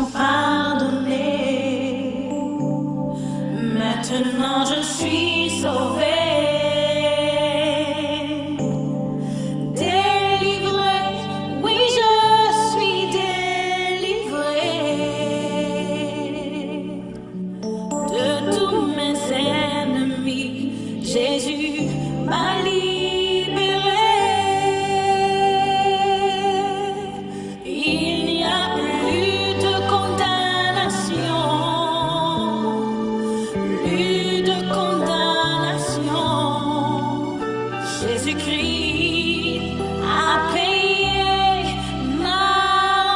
sont pardonnés. Maintenant je suis sauvée. Jésus m'a libéré. Il n'y a plus de condamnation, plus de condamnation. Jésus-Christ a payé ma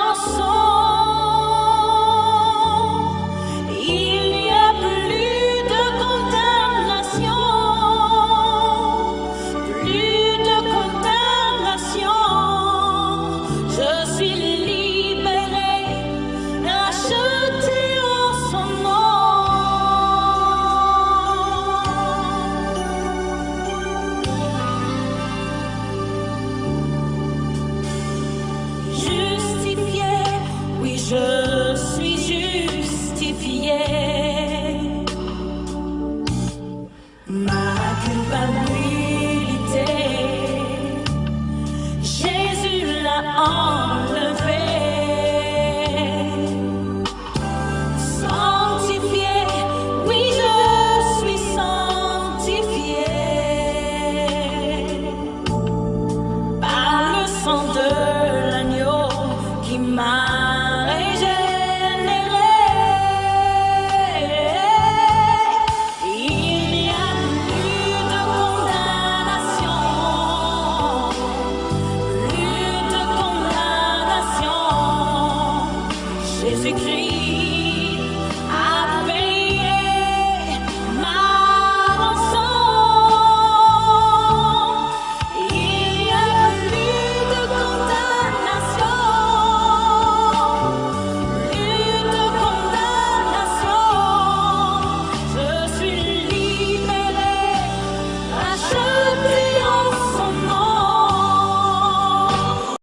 rançon. Il n'y a plus de condamnation. Je suis justifiée.